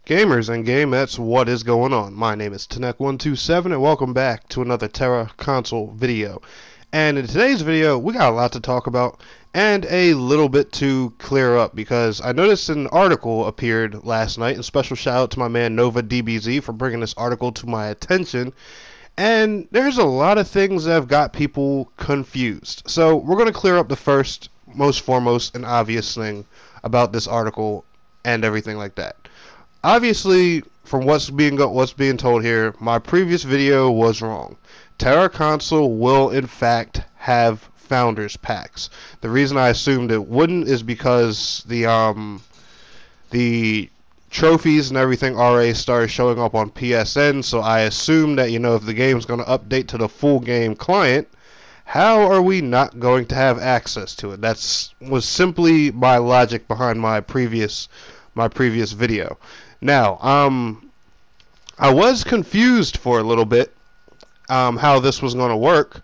Gamers and gamettes, what is going on? My name is Tenek127 and welcome back to another Tera console video. And in today's video, we got a lot to talk about and a little bit to clear up because I noticed an article appeared last night, and special shout out to my man NovaDBZ for bringing this article to my attention. And there's a lot of things that have got people confused. So we're going to clear up the first, most foremost, and obvious thing about this article and everything like that. Obviously, from what's being told here, my previous video was wrong. Tera console will in fact have founders packs. The reason I assumed it wouldn't is because the trophies and everything already started showing up on PSN, so I assumed that, if the game's going to update to the full game client, how are we not going to have access to it? Was simply my logic behind my previous video. Now, I was confused for a little bit how this was going to work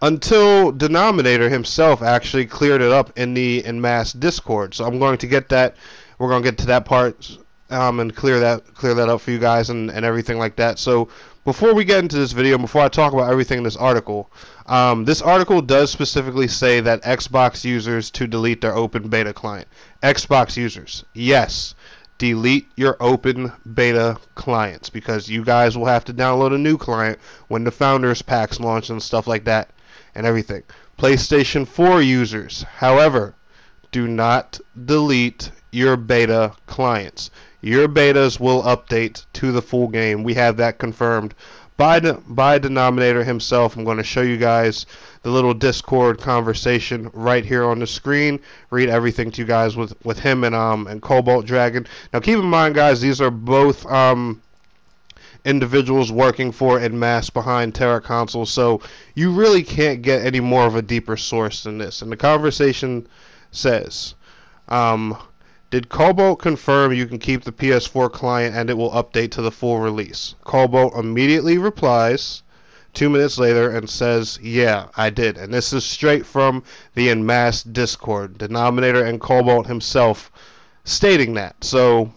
until Denominator himself actually cleared it up in the En Masse Discord. So I'm going to get that. We're going to get to that part and clear that up for you guys and everything like that. So before we get into this video, before I talk about everything in this article does specifically say that Xbox users to delete their open beta client. Xbox users, yes. Delete your open beta clients because you guys will have to download a new client when the founders packs launch and stuff like that and everything. PlayStation 4 users, however, do not delete your beta clients. Your betas will update to the full game. We have that confirmed by Denominator himself. I'm going to show you guys the little Discord conversation right here on the screen. Read everything to you guys with him and Cobalt Dragon. Now keep in mind, guys, these are both individuals working for En Masse behind Tera console, so you really can't get any more of a deeper source than this. And the conversation says, did Cobalt confirm you can keep the PS4 client and it will update to the full release? Cobalt immediately replies 2 minutes later and says, yeah, I did. And this is straight from the En Masse Discord. Denominator and Cobalt himself stating that. So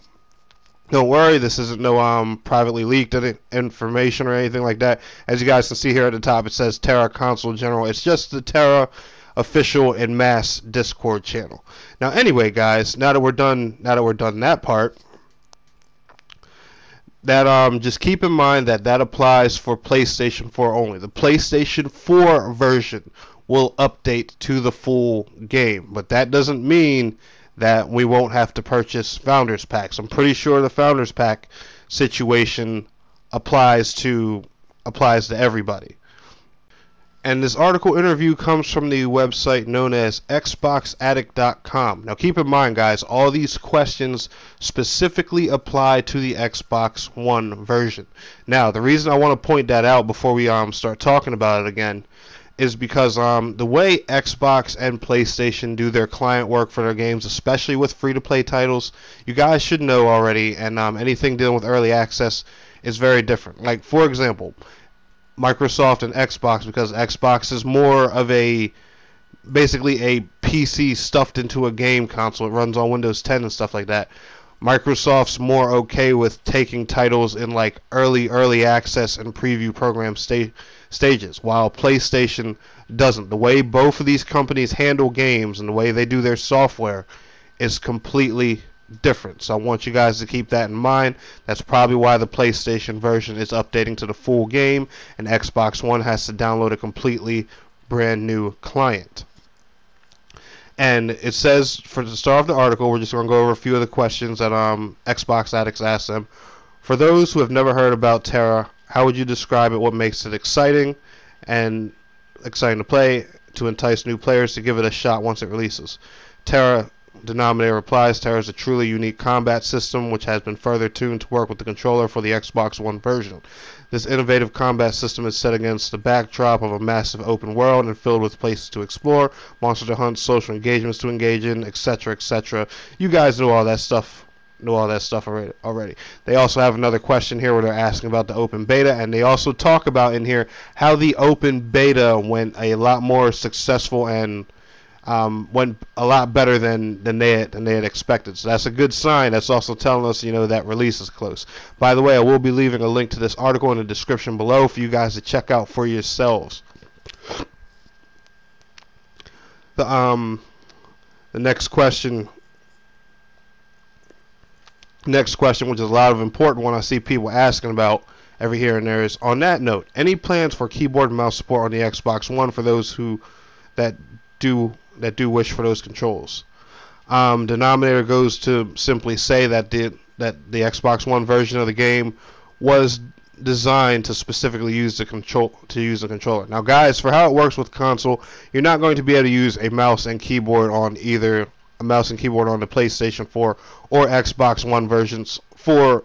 don't worry, this isn't no privately leaked information or anything like that. As you guys can see here at the top, it says Tera Console General. It's just the Tera official En Masse Discord channel. Now anyway, guys, now that we're done that part, that just keep in mind that applies for PlayStation 4 only. The PlayStation 4 version will update to the full game, but that doesn't mean that we won't have to purchase founders packs. I'm pretty sure the founders pack situation applies to everybody. And this article interview comes from the website known as xboxaddict.com. Now keep in mind, guys, all these questions specifically apply to the Xbox One version. Now, the reason I want to point that out before we start talking about it again is because the way Xbox and PlayStation do their client work for their games, especially with free-to-play titles, you guys should know already, and anything dealing with early access is very different. Like, for example, Microsoft and Xbox, because Xbox is more of basically a PC stuffed into a game console. It runs on Windows 10 and stuff like that. Microsoft's more okay with taking titles in like early access and preview program stages, while PlayStation doesn't. The way both of these companies handle games and the way they do their software is completely different. So I want you guys to keep that in mind. That's probably why the PlayStation version is updating to the full game and Xbox One has to download a completely brand new client. And it says, for the start of the article, we're just going to go over a few of the questions that Xbox Addicts asked them. For those who have never heard about Tera, how would you describe it? What makes it exciting to play, to entice new players to give it a shot once it releases? Tera, Denominator replies, Tera is a truly unique combat system which has been further tuned to work with the controller for the Xbox One version. This innovative combat system is set against the backdrop of a massive open world and filled with places to explore, monsters to hunt, social engagements to engage in, etc., etc. You guys know all that stuff. Already. They also have another question here where they're asking about the open beta, and they also talk about in here how the open beta went a lot more successful and went a lot better than they had expected. So that's a good sign. That's also telling us, that release is close. By the way, I will be leaving a link to this article in the description below for you guys to check out for yourselves. The next question, which is a lot of important one I see people asking about every here and there, is, on that note, any plans for keyboard and mouse support on the Xbox One for those that do wish for those controls? Denominator goes to simply say that the Xbox One version of the game was designed to specifically use the controller. Now, guys, for how it works with console, you're not going to be able to use a mouse and keyboard on the PlayStation 4 or Xbox One versions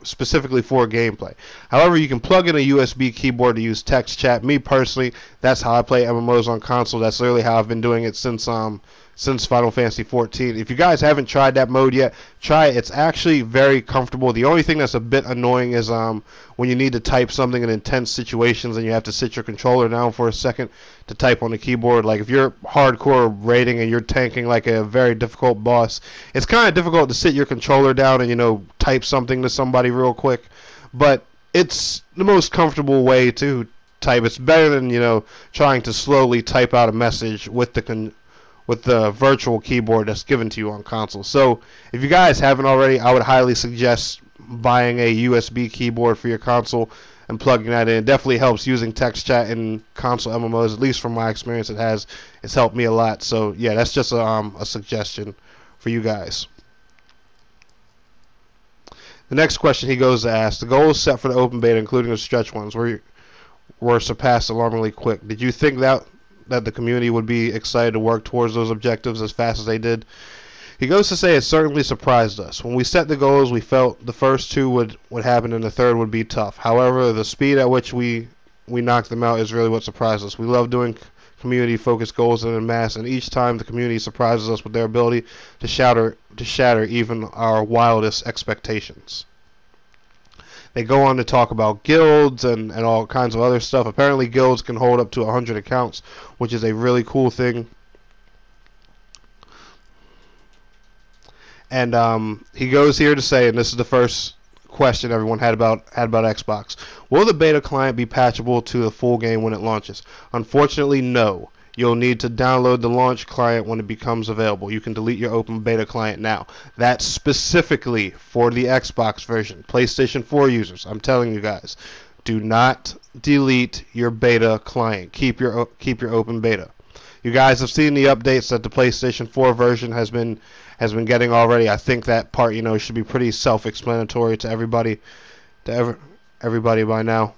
specifically for gameplay. However, you can plug in a USB keyboard to use text chat. Me personally, that's how I play MMOs on console. That's literally how I've been doing it since Final Fantasy 14. If you guys haven't tried that mode yet, try it. It's actually very comfortable. The only thing that's a bit annoying is when you need to type something in intense situations and you have to sit your controller down for a second to type on the keyboard. Like if you're hardcore raiding and you're tanking like a very difficult boss, it's kind of difficult to sit your controller down and type something to somebody real quick. But it's the most comfortable way to type. It's better than trying to slowly type out a message with the virtual keyboard that's given to you on console. So if you guys haven't already, I would highly suggest buying a USB keyboard for your console and plugging that in. It definitely helps using text chat in console MMOs. At least from my experience, it's helped me a lot. So yeah, that's just a suggestion for you guys. The next question he goes to ask: the goals set for the open beta, including the stretch ones, were surpassed alarmingly quick. Did you think that the community would be excited to work towards those objectives as fast as they did? He goes to say it certainly surprised us. When we set the goals, we felt the first two would happen and the third would be tough. However, the speed at which we knocked them out is really what surprised us. We love doing community-focused goals in mass, and each time the community surprises us with their ability to shatter even our wildest expectations. They go on to talk about guilds and all kinds of other stuff. Apparently guilds can hold up to 100 accounts, which is a really cool thing. And he goes here to say, and this is the first question everyone had about Xbox: will the beta client be patchable to the full game when it launches? Unfortunately, no. You'll need to download the launch client when it becomes available. You can delete your open beta client now. That's specifically for the Xbox version. PlayStation 4 users, I'm telling you guys, do not delete your beta client. Keep your open beta. You guys have seen the updates that the PlayStation 4 version has been getting already. I think that part, should be pretty self-explanatory to everybody by now.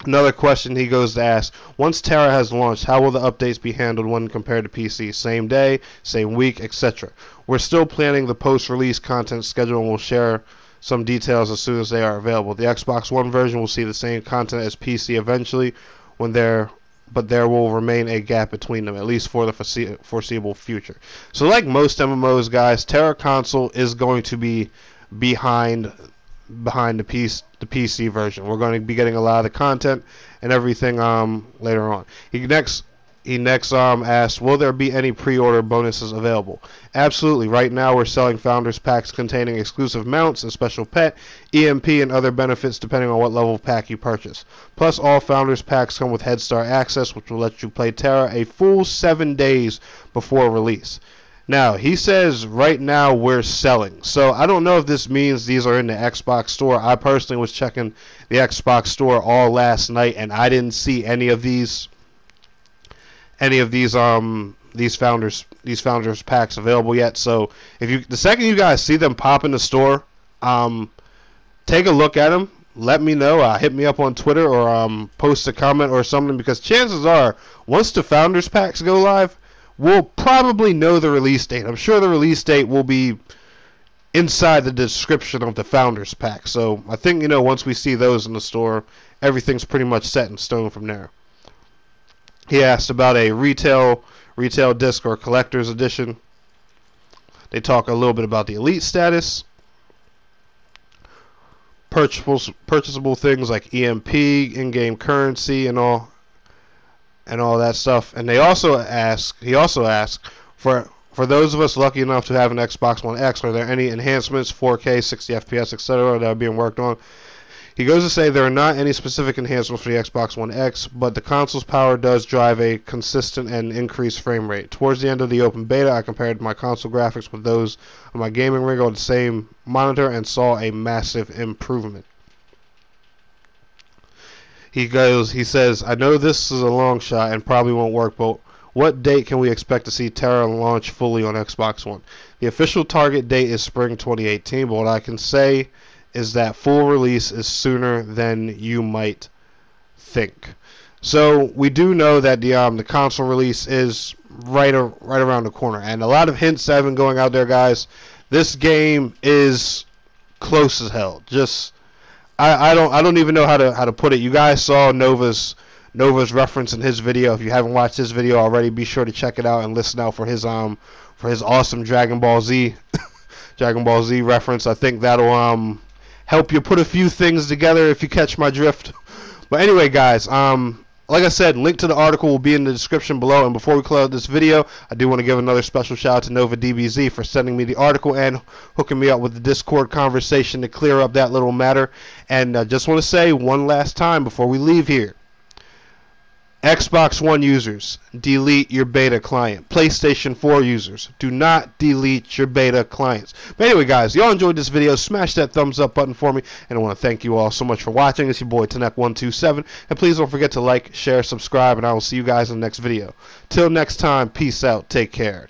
Another question he goes to ask: once Tera has launched, how will the updates be handled when compared to PC? Same day, same week, etc. We're still planning the post-release content schedule and we'll share some details as soon as they are available. The Xbox One version will see the same content as PC eventually, but there will remain a gap between them, at least for the foreseeable future. So like most MMOs, guys, Tera console is going to be behind the PC version. We're going to be getting a lot of the content and everything later on. He next asked, will there be any pre-order bonuses available? Absolutely. Right now we're selling Founders Packs containing exclusive mounts, a special pet, EMP, and other benefits depending on what level pack you purchase. Plus, all Founders Packs come with Head Start access, which will let you play Tera a full 7 days before release. Now, he says right now we're selling. So I don't know if this means these are in the Xbox store. I personally was checking the Xbox store all last night and I didn't see any of these founders packs available yet. So the second you guys see them pop in the store, take a look at them. Let me know. Hit me up on Twitter or post a comment or something, because chances are once the founders packs go live, we'll probably know the release date. I'm sure the release date will be inside the description of the Founders Pack. So I think, once we see those in the store, everything's pretty much set in stone from there. He asked about a retail disc or collector's edition. They talk a little bit about the elite status, purchasable things like EMP, in-game currency, and all that stuff. And he also asked, For those of us lucky enough to have an Xbox One X, are there any enhancements, 4K, 60 FPS, etc., that are being worked on? He goes to say there are not any specific enhancements for the Xbox One X, but the console's power does drive a consistent and increased frame rate. Towards the end of the open beta, I compared my console graphics with those of my gaming rig on the same monitor and saw a massive improvement. He says, I know this is a long shot and probably won't work, but what date can we expect to see Tera launch fully on Xbox One? The official target date is spring 2018, but what I can say is that full release is sooner than you might think. So we do know that the console release is right around the corner, and a lot of hints have been going out there, guys. This game is close as hell. Just I don't even know how to put it. You guys saw Nova's reference in his video. If you haven't watched his video already, be sure to check it out and listen out for his awesome Dragon Ball Z reference. I think that'll help you put a few things together, if you catch my drift. But anyway, guys, like I said, link to the article will be in the description below. And before we close out this video, I do want to give another special shout out to Nova DBZ for sending me the article and hooking me up with the Discord conversation to clear up that little matter. And I just want to say one last time before we leave here. Xbox One users, delete your beta client. PlayStation 4 users, do not delete your beta clients. But anyway, guys, y'all enjoyed this video, smash that thumbs up button for me. And I want to thank you all so much for watching. It's your boy, Tanek127. And please don't forget to like, share, subscribe, and I will see you guys in the next video. Till next time, peace out. Take care.